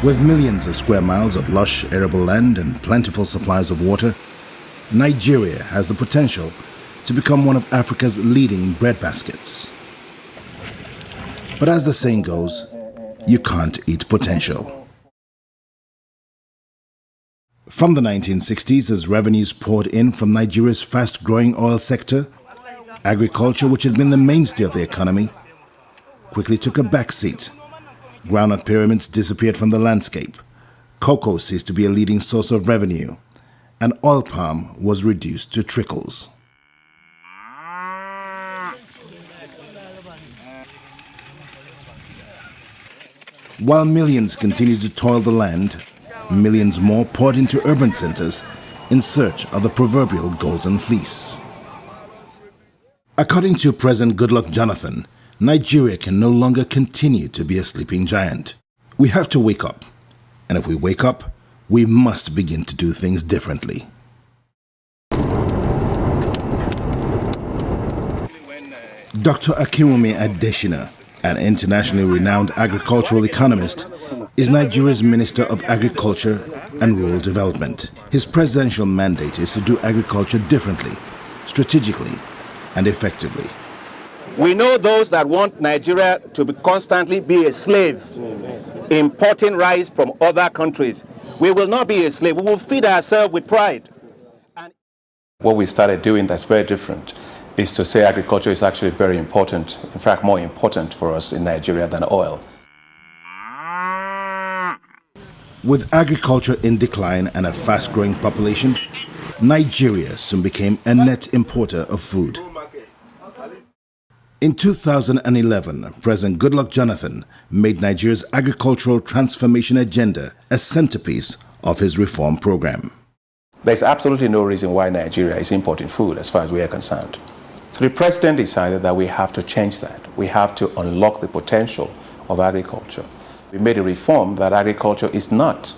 With millions of square miles of lush, arable land and plentiful supplies of water, Nigeria has the potential to become one of Africa's leading breadbaskets. But as the saying goes, you can't eat potential. From the 1960s, as revenues poured in from Nigeria's fast-growing oil sector, agriculture, which had been the mainstay of the economy, quickly took a backseat. Groundnut pyramids disappeared from the landscape. Cocoa ceased to be a leading source of revenue, and oil palm was reduced to trickles. While millions continued to toil the land, millions more poured into urban centers in search of the proverbial golden fleece. According to President Goodluck Jonathan, Nigeria can no longer continue to be a sleeping giant. We have to wake up. And if we wake up, we must begin to do things differently. Dr. Akinwumi Adesina, an internationally renowned agricultural economist, is Nigeria's Minister of Agriculture and Rural Development. His presidential mandate is to do agriculture differently, strategically, and effectively. We know those that want Nigeria to constantly be a slave, importing rice from other countries. We will not be a slave. We will feed ourselves with pride. What we started doing that's very different is to say agriculture is actually very important, in fact more important for us in Nigeria than oil. With agriculture in decline and a fast-growing population, Nigeria soon became a net importer of food. In 2011, President Goodluck Jonathan made Nigeria's agricultural transformation agenda a centerpiece of his reform program. There's absolutely no reason why Nigeria is importing food as far as we are concerned. So the president decided that we have to change that. We have to unlock the potential of agriculture. We made a reform that agriculture is not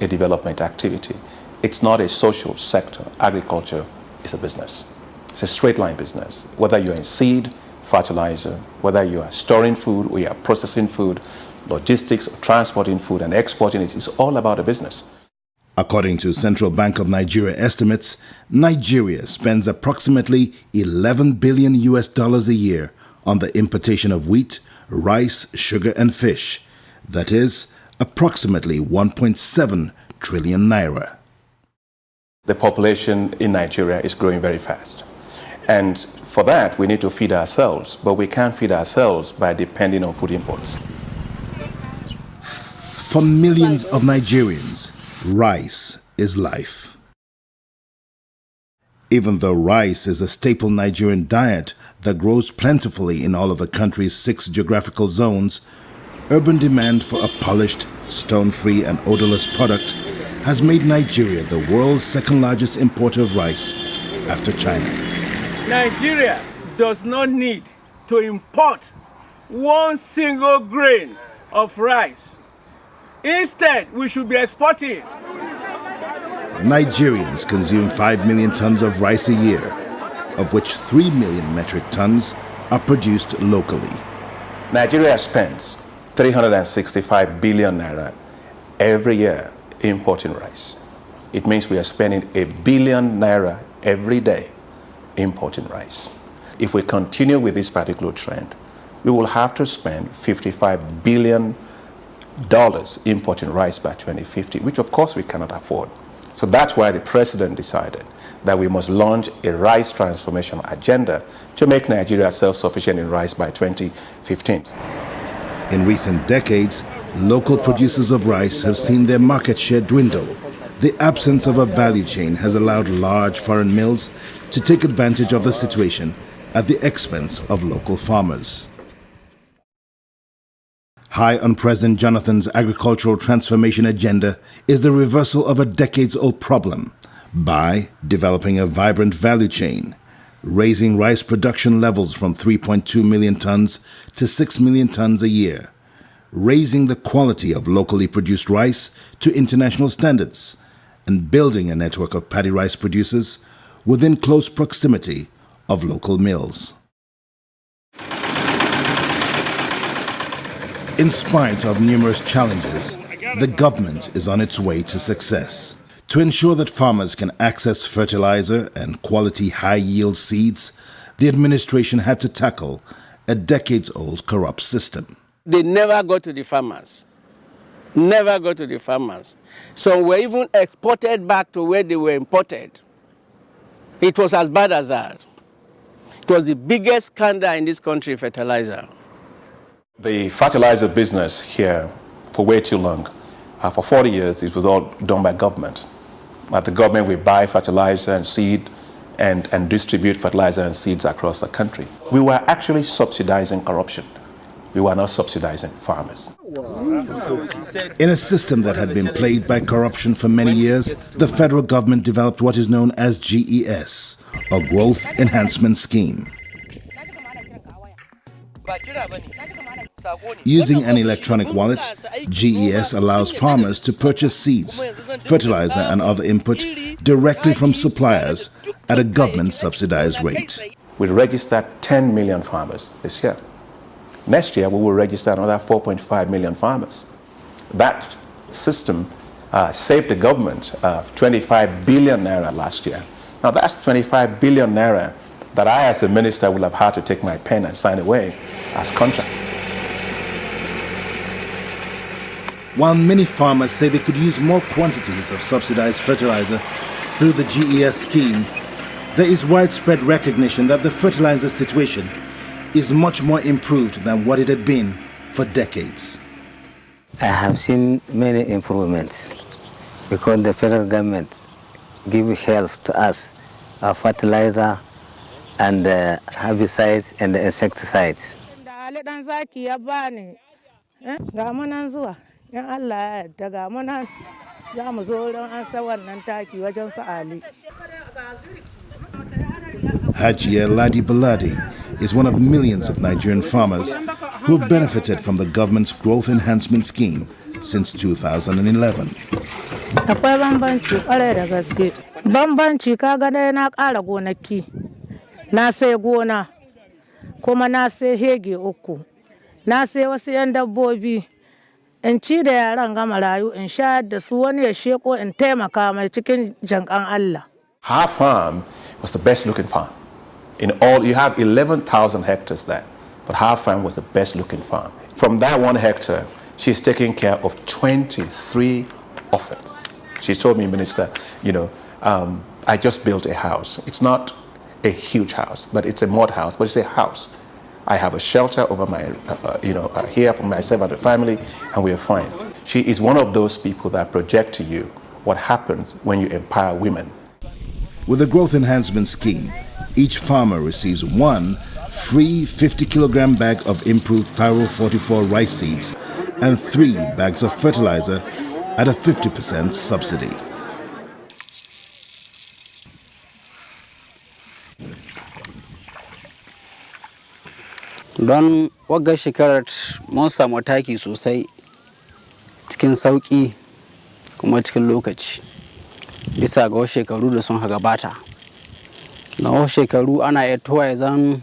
a development activity. It's not a social sector. Agriculture is a business. It's a straight line business. Whether you're in seed, fertilizer, whether you are storing food or you are processing food, logistics, transporting food and exporting it, it's all about a business. According to Central Bank of Nigeria estimates, Nigeria spends approximately $11 billion a year on the importation of wheat, rice, sugar and fish. That is approximately 1.7 trillion naira. The population in Nigeria is growing very fast. And for that, we need to feed ourselves, but we can't feed ourselves by depending on food imports. For millions of Nigerians, rice is life. Even though rice is a staple Nigerian diet that grows plentifully in all of the country's 6 geographical zones, urban demand for a polished, stone-free and odorless product has made Nigeria the world's second-largest importer of rice after China. Nigeria does not need to import one single grain of rice. Instead, we should be exporting. Nigerians consume 5 million tons of rice a year, of which 3 million metric tons are produced locally. Nigeria spends 365 billion naira every year importing rice. It means we are spending 1 billion naira every day importing rice. If we continue with this particular trend, we will have to spend $55 billion importing rice by 2050, which of course we cannot afford. So that's why the president decided that we must launch a rice transformation agenda to make Nigeria self-sufficient in rice by 2015. In recent decades, local producers of rice have seen their market share dwindle. The absence of a value chain has allowed large foreign mills to take advantage of the situation at the expense of local farmers. High on President Jonathan's agricultural transformation agenda is the reversal of a decades-old problem by developing a vibrant value chain, raising rice production levels from 3.2 million tons to 6 million tons a year, raising the quality of locally produced rice to international standards, and building a network of paddy rice producers within close proximity of local mills. In spite of numerous challenges, the government is on its way to success. To ensure that farmers can access fertilizer and quality high-yield seeds, the administration had to tackle a decades-old corrupt system. They never go to the farmers. Never go to the farmers. Some were even exported back to where they were imported. It was as bad as that. It was the biggest scandal in this country, fertilizer. The fertilizer business here, for way too long, for 40 years, it was all done by government. The government will buy fertilizer and seed and distribute fertilizer and seeds across the country. We were actually subsidizing corruption. We were not subsidizing farmers. In a system that had been plagued by corruption for many years, the federal government developed what is known as GES, a Growth Enhancement Scheme. Using an electronic wallet, GES allows farmers to purchase seeds, fertilizer and other input directly from suppliers at a government-subsidized rate. We registered 10 million farmers this year. Next year, we will register another 4.5 million farmers. That system saved the government 25 billion naira last year. Now, that's 25 billion naira that I, as a minister, will have had to take my pen and sign away as contract. While many farmers say they could use more quantities of subsidized fertilizer through the GES scheme, there is widespread recognition that the fertilizer situation is much more improved than what it had been for decades. I have seen many improvements because the federal government gives help to us, fertilizer and herbicides and insecticides. Hajiya Ladi Baladi is one of millions of Nigerian farmers who have benefited from the government's Growth Enhancement Scheme since 2011. Akwai bambanci kwarai da gaske. Bambanci kaga dai na ƙara gonaki. Na sai gona kuma na sai hege uku. Na sai wasu 'yan dabbobi. In ci da yaran ga marayu in shayar da su wani ya sheko in taimaka mai cikin jankan Allah. Her farm was the best looking farm. In all, you have 11,000 hectares there, but her farm was the best looking farm. From that 1 hectare, she's taking care of 23 orphans. She told me, Minister, I just built a house. It's not a huge house, but it's a mud house, but it's a house. I have a shelter over my, here for myself and the family, and we are fine. She is one of those people that project to you what happens when you empower women. With the Growth Enhancement Scheme, each farmer receives 1 free 50-kilogram bag of improved Faro 44 rice seeds and 3 bags of fertilizer at a 50% subsidy. Don wagga shekarar mun samu taki sosai cikin sauki kuma cikin lokaci bisa ga wasu shekaru da sun gabata. Na wasu shekaru ana iya towa ya zan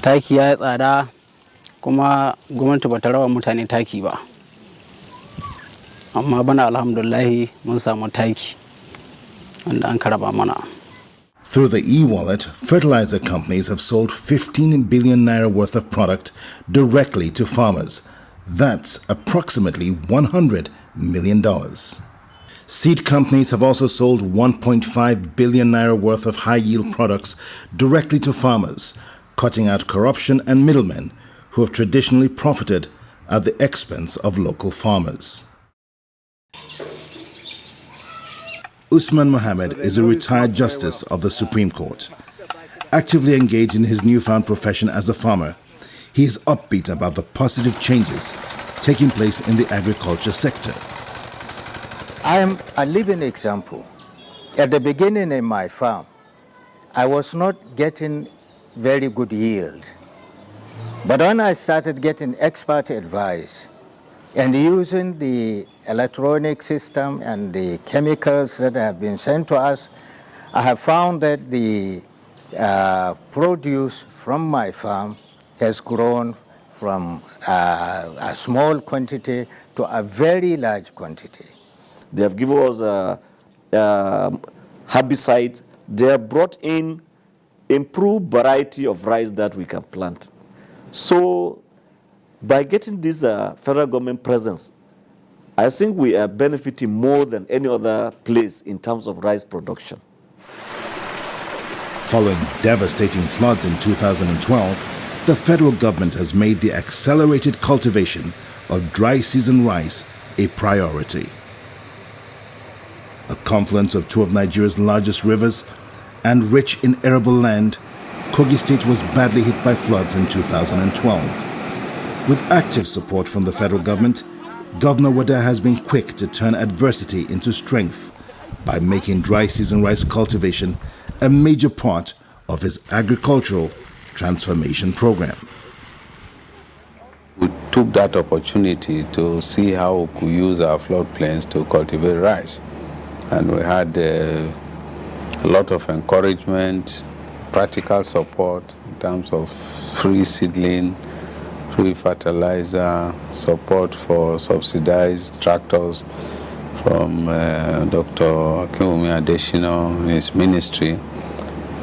taki ya yi tsada kuma gwamnati ba ta rawa mutane taki ba. Amma bana alhamdulillahi mun samu taki wanda an karaba mana. Through the e-wallet, fertilizer companies have sold 15 billion naira worth of product directly to farmers. That's approximately $100 million. Seed companies have also sold 1.5 billion naira worth of high-yield products directly to farmers, cutting out corruption and middlemen who have traditionally profited at the expense of local farmers. Usman Mohammed is a retired justice of the Supreme Court. Actively engaged in his newfound profession as a farmer, he is upbeat about the positive changes taking place in the agriculture sector. I am a living example. At the beginning in my farm, I was not getting very good yield. But when I started getting expert advice and using the electronic system and the chemicals that have been sent to us, I have found that the produce from my farm has grown from a small quantity to a very large quantity. They have given us herbicides. They have brought in improved variety of rice that we can plant. So by getting this federal government presence, I think we are benefiting more than any other place in terms of rice production. Following devastating floods in 2012, the federal government has made the accelerated cultivation of dry season rice a priority. A confluence of two of Nigeria's largest rivers and rich in arable land, Kogi State was badly hit by floods in 2012. With active support from the federal government, Governor Wada has been quick to turn adversity into strength by making dry season rice cultivation a major part of his agricultural transformation program. We took that opportunity to see how we could use our floodplains to cultivate rice. And we had a lot of encouragement, practical support in terms of free seedling, free fertilizer, support for subsidized tractors from Dr. Akinwumi Adesina and his ministry.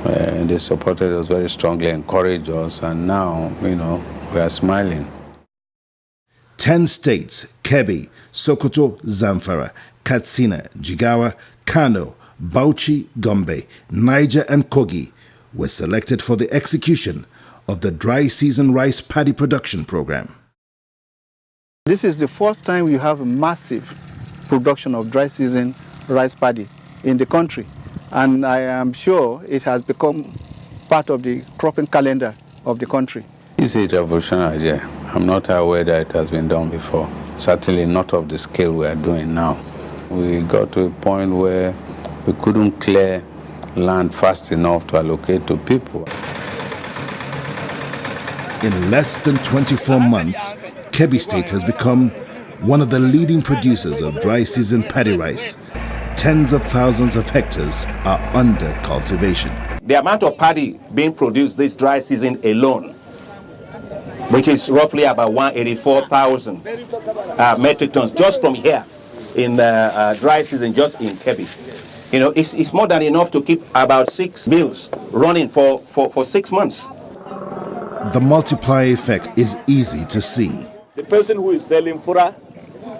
They supported us very strongly, encouraged us, and now, we are smiling. 10 states, Kebbi, Sokoto, Zamfara, Katsina, Jigawa, Kano, Bauchi, Gombe, Niger, and Kogi were selected for the execution of the dry season rice paddy production program. This is the first time we have a massive production of dry season rice paddy in the country, and I am sure it has become part of the cropping calendar of the country. It's a revolutionary idea. I'm not aware that it has been done before. Certainly not of the scale we are doing now. We got to a point where we couldn't clear land fast enough to allocate to people. In less than 24 months, Kebbi State has become one of the leading producers of dry season paddy rice. Tens of thousands of hectares are under cultivation. The amount of paddy being produced this dry season alone, which is roughly about 184,000 metric tons just from here in the dry season, just in Kebbi. It's more than enough to keep about 6 mills running for 6 months. The multiplier effect is easy to see. The person who is selling fura,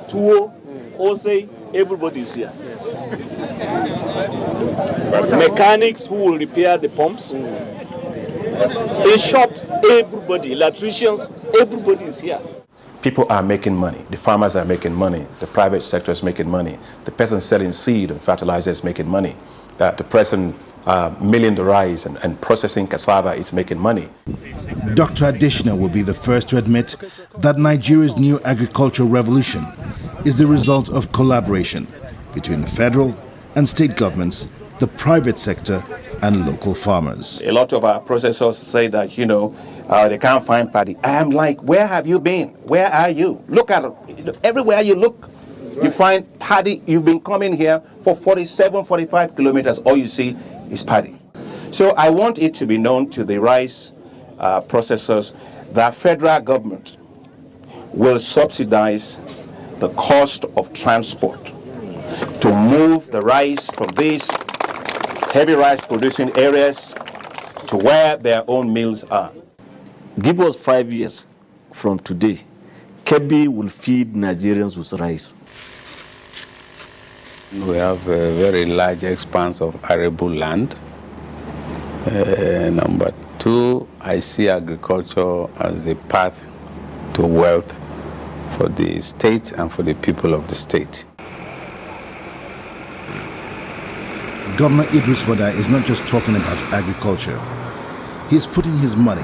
tuwo, kose, everybody is here. Mechanics who will repair the pumps. In short, everybody, electricians, everybody is here. People are making money. The farmers are making money. The private sector is making money. The person selling seed and fertilizer is making money. The person milling the rice and processing cassava is making money. Dr. Adesina will be the first to admit that Nigeria's new agricultural revolution is the result of collaboration between federal and state governments, the private sector, and local farmers. A lot of our processors say that, they can't find paddy. I'm like, where have you been? Where are you? Look at it. Everywhere you look, you find paddy. You've been coming here for 47, 45 kilometers. All you see is paddy. So I want it to be known to the rice processors that federal government will subsidize the cost of transport to move the rice from these heavy rice producing areas to where their own mills are. Give us 5 years from today, Kebbi will feed Nigerians with rice. We have a very large expanse of arable land. Number two, I see agriculture as a path to wealth for the state and for the people of the state. Governor Idris Wada is not just talking about agriculture. He's putting his money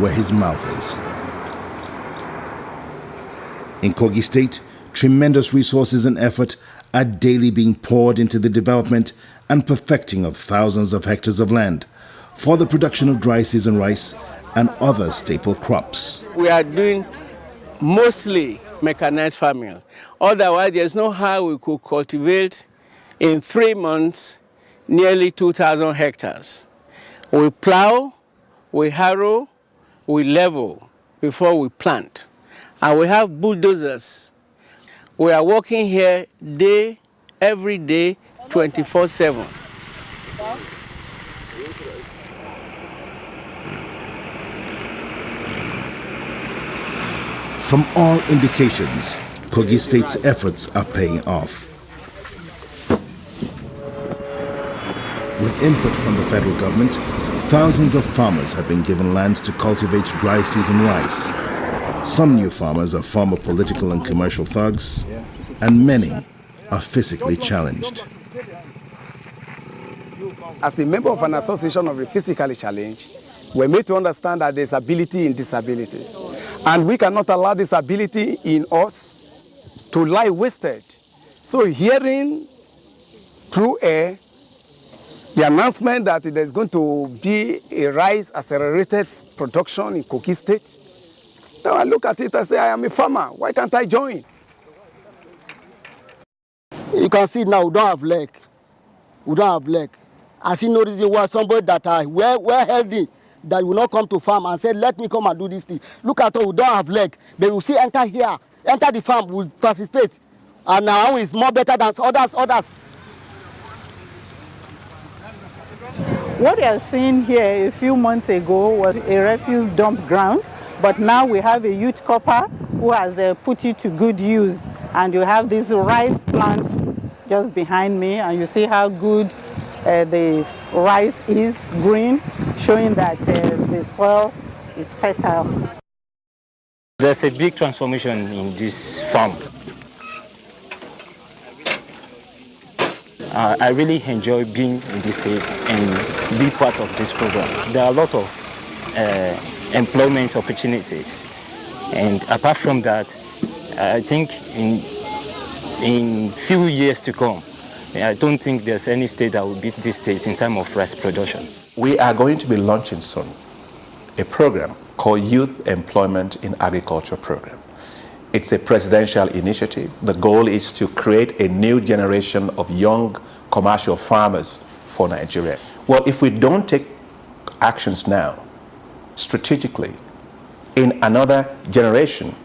where his mouth is. In Kogi State, tremendous resources and effort are daily being poured into the development and perfecting of thousands of hectares of land for the production of dry season rice and other staple crops. We are doing mostly mechanized farming. Otherwise, there's no how we could cultivate in 3 months nearly 2,000 hectares. We plow, we harrow, we level. before we plant. And we have bulldozers. We are working here every day, 24/7. From all indications, Kogi State's efforts are paying off. With input from the federal government, thousands of farmers have been given land to cultivate dry season rice. Some new farmers are former political and commercial thugs, and many are physically challenged. As a member of an association of the physically challenged, we're made to understand that there's ability in disabilities. And we cannot allow this ability in us to lie wasted. So hearing through air the announcement that there's going to be a rice accelerated production in Kogi State, now I look at it and say, I am a farmer, why can't I join? You can see now we don't have leg. We don't have leg. I see no reason why somebody that are well healthy that will not come to farm and say, let me come and do this thing. Look at all, we don't have leg. They will see enter here, enter the farm, will participate. And now it's more better than others. What we are seeing here a few months ago was a refuse dump ground, but now we have a youth corper who has put it to good use. And you have these rice plants just behind me, and you see how good the rice is, green, showing that the soil is fertile. There's a big transformation in this farm. I really enjoy being in this state and be part of this program. There are a lot of employment opportunities, and apart from that, I think in few years to come, I don't think there's any state that will beat this state in terms of rice production. We are going to be launching soon a program called Youth Employment in Agriculture Program. It's a presidential initiative. The goal is to create a new generation of young commercial farmers for Nigeria. Well, if we don't take actions now, strategically, in another generation,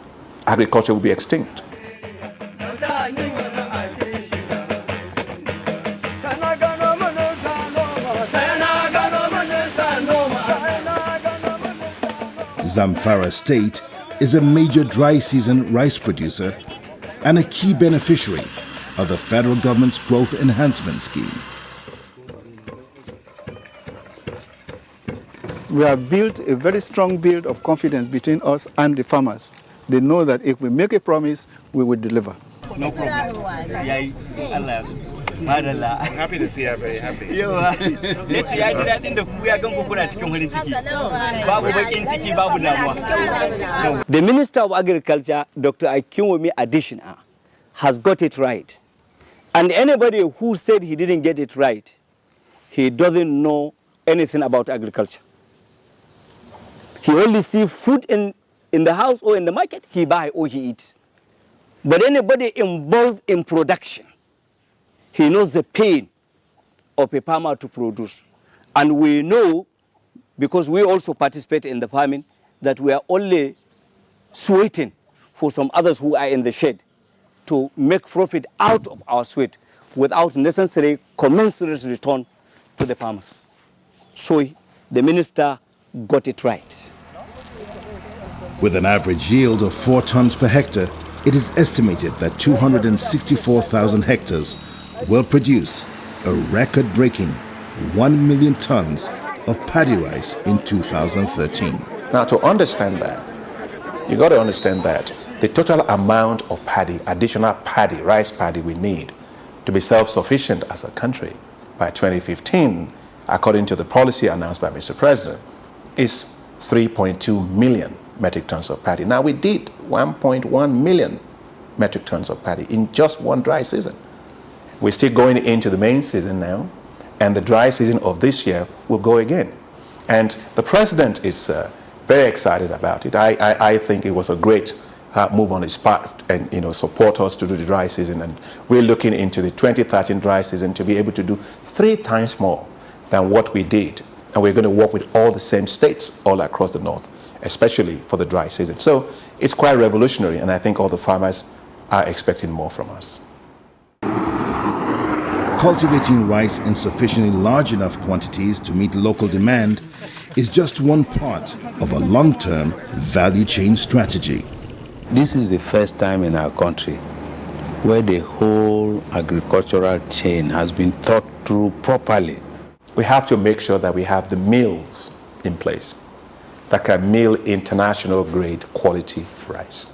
agriculture will be extinct. Zamfara State is a major dry season rice producer and a key beneficiary of the federal government's growth enhancement scheme. We have built a very strong build of confidence between us and the farmers. They know that if we make a promise, we will deliver. No problem. I'm happy to see you very happy. The Minister of Agriculture, Dr. Akinwumi Adesina, has got it right. And anybody who said he didn't get it right, he doesn't know anything about agriculture. He only sees food in the house or in the market, he buys or he eats. But anybody involved in production, he knows the pain of a farmer to produce. And we know, because we also participate in the farming, that we are only sweating for some others who are in the shade to make profit out of our sweat without necessary commensurate return to the farmers. So the minister got it right. With an average yield of 4 tons per hectare, it is estimated that 264,000 hectares will produce a record-breaking 1 million tons of paddy rice in 2013. Now, to understand that, you got to understand that the total amount of paddy, additional paddy, rice paddy we need to be self-sufficient as a country by 2015, according to the policy announced by Mr. President, is 3.2 million metric tons of paddy. Now, we did 1.1 million metric tons of paddy in just one dry season. We're still going into the main season now, and the dry season of this year will go again. And the president is very excited about it. I think it was a great move on his part, and support us to do the dry season. And we're looking into the 2013 dry season to be able to do 3 times more than what we did. And we're going to work with all the same states all across the north. especially for the dry season. So it's quite revolutionary, and I think all the farmers are expecting more from us. Cultivating rice in sufficiently large enough quantities to meet local demand is just one part of a long-term value chain strategy. This is the first time in our country where the whole agricultural chain has been thought through properly. We have to make sure that we have the mills in place that can mill international grade quality rice.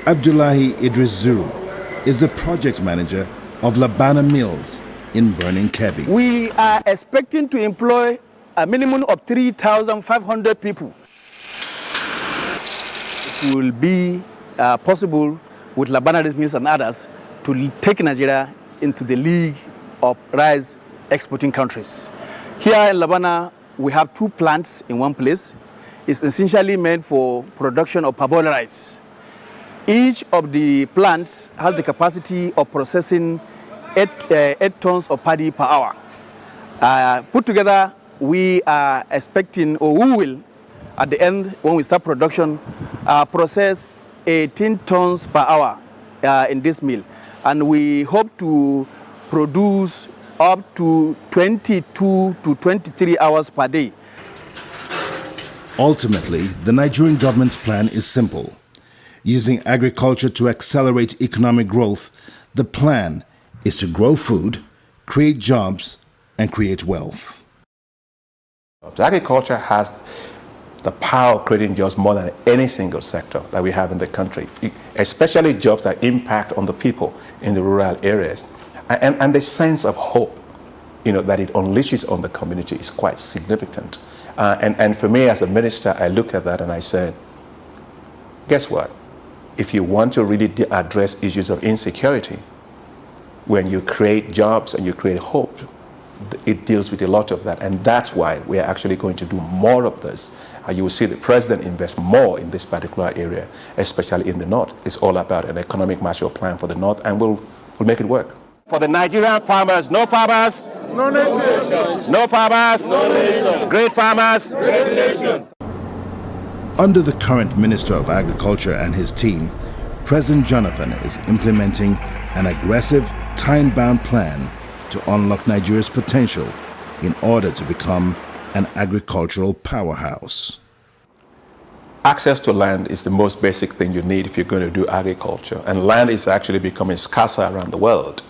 Abdullahi Idris Zuru is the project manager of Labana Mills in Burning Kebbi. We are expecting to employ a minimum of 3,500 people. It will be possible with Labana Rice Mills and others to take Nigeria into the league of rice exporting countries. Here in Labana, we have 2 plants in one place. It's essentially meant for production of parboiled rice. Each of the plants has the capacity of processing 8 tons of paddy per hour. Put together, we are expecting, or we will, at the end, when we start production, process 18 tons per hour in this mill. And we hope to produce up to 22 to 23 hours per day. Ultimately, the Nigerian government's plan is simple. Using agriculture to accelerate economic growth, the plan is to grow food, create jobs, and create wealth. Agriculture has the power of creating jobs more than any single sector that we have in the country, especially jobs that impact on the people in the rural areas. And the sense of hope, that it unleashes on the community is quite significant. And for me as a minister, I look at that and I said, guess what? If you want to really address issues of insecurity, when you create jobs and you create hope, it deals with a lot of that. And that's why we are actually going to do more of this. You will see the president invest more in this particular area, especially in the north. It's all about an economic Marshall Plan for the north, and we'll make it work. For the Nigerian farmers, no farmers, no nation. No farmers, no nation. Great farmers, great nation. Under the current Minister of Agriculture and his team, President Jonathan is implementing an aggressive, time-bound plan to unlock Nigeria's potential in order to become an agricultural powerhouse. Access to land is the most basic thing you need if you're going to do agriculture, and land is actually becoming scarcer around the world.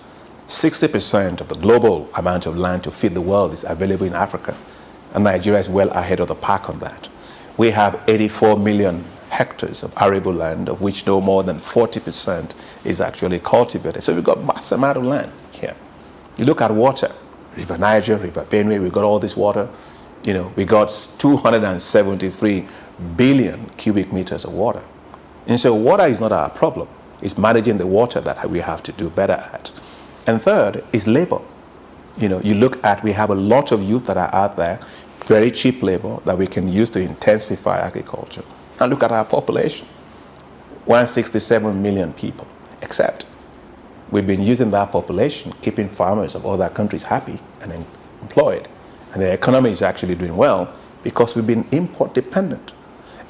60% of the global amount of land to feed the world is available in Africa, and Nigeria is well ahead of the pack on that. We have 84 million hectares of arable land, of which no more than 40% is actually cultivated. So we've got a massive amount of land here. You look at water, River Niger, River Benue, we've got all this water. We got 273 billion cubic meters of water. And so water is not our problem. It's managing the water that we have to do better at. And third is labor. You look at, we have a lot of youth that are out there, very cheap labor that we can use to intensify agriculture. And look at our population, 167 million people, except we've been using that population, keeping farmers of other countries happy and employed. And the economy is actually doing well because we've been import dependent.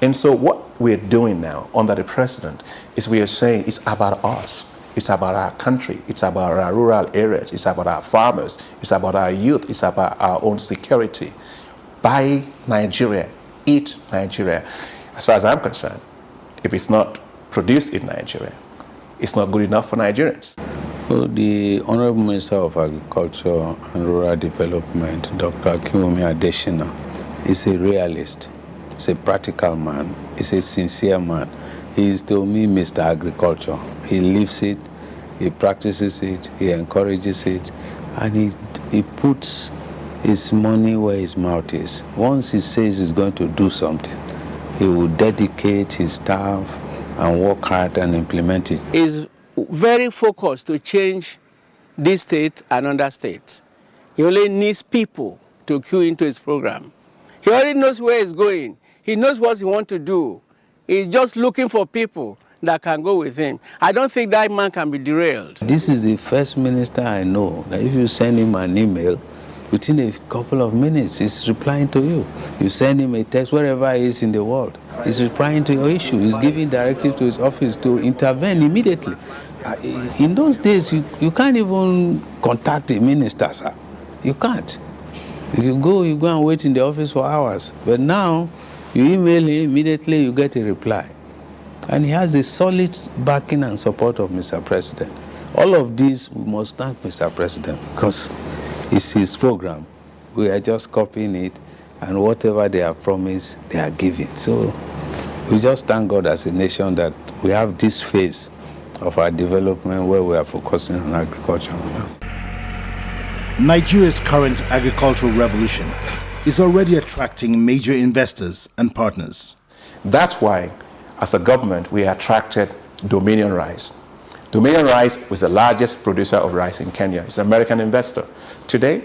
And so what we're doing now under the president is we are saying it's about us. It's about our country. It's about our rural areas. It's about our farmers. It's about our youth. It's about our own security. Buy Nigeria. Eat Nigeria. As far as I'm concerned, if it's not produced in Nigeria, it's not good enough for Nigerians. Well, the Honorable Minister of Agriculture and Rural Development, Dr. Akinwumi Adesina, is a realist. He's a practical man. He's a sincere man. He is, to me, Mr. Agriculture. He lives it, he practices it, he encourages it, and he puts his money where his mouth is. Once he says he's going to do something, he will dedicate his staff and work hard and implement it. He's very focused to change this state and other states. He only needs people to queue into his program. He already knows where he's going. He knows what he wants to do. He's just looking for people that can go with him. I don't think that man can be derailed. This is the first minister I know that if you send him an email, within a couple of minutes, he's replying to you. You send him a text wherever he is in the world, he's replying to your issue. He's giving directives to his office to intervene immediately. In those days, you can't even contact a minister, sir. You can't. If you go and wait in the office for hours. But now, you email him, immediately you get a reply. And he has a solid backing and support of Mr. President. All of this, we must thank Mr. President because it's his program. We are just copying it, and whatever they have promised, they are giving. So we just thank God as a nation that we have this phase of our development where we are focusing on agriculture. Nigeria's current agricultural revolution is already attracting major investors and partners. That's why, as a government, we attracted Dominion Rice. Dominion Rice was the largest producer of rice in Kenya. It's an American investor. Today,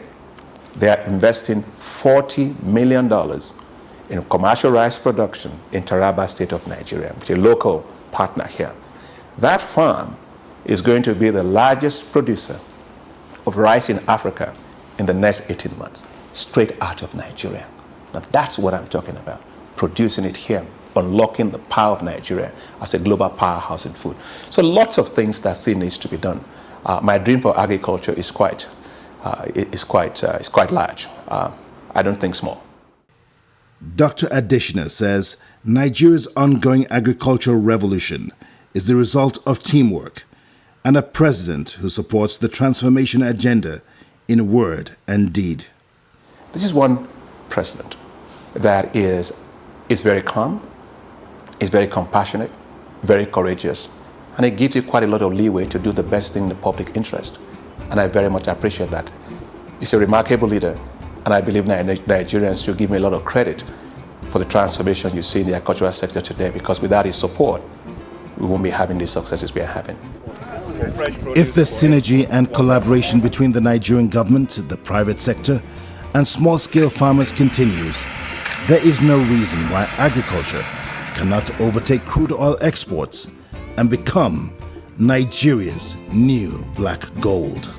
they are investing $40 million in commercial rice production in Taraba State of Nigeria, which is a local partner here. That farm is going to be the largest producer of rice in Africa in the next 18 months, straight out of Nigeria. Now that's what I'm talking about, producing it here, unlocking the power of Nigeria as a global powerhouse in food. So lots of things that still needs to be done. My dream for agriculture is quite large. I don't think small. Dr. Adeshina says Nigeria's ongoing agricultural revolution is the result of teamwork and a president who supports the transformation agenda in word and deed. This is one president that is very calm, is very compassionate, very courageous, and it gives you quite a lot of leeway to do the best thing in the public interest. And I very much appreciate that. He's a remarkable leader, and I believe Nigerians should give me a lot of credit for the transformation you see in the agricultural sector today, because without his support, we won't be having the successes we are having. If the synergy and collaboration between the Nigerian government, the private sector, and small-scale farmers continues, there is no reason why agriculture cannot overtake crude oil exports and become Nigeria's new black gold.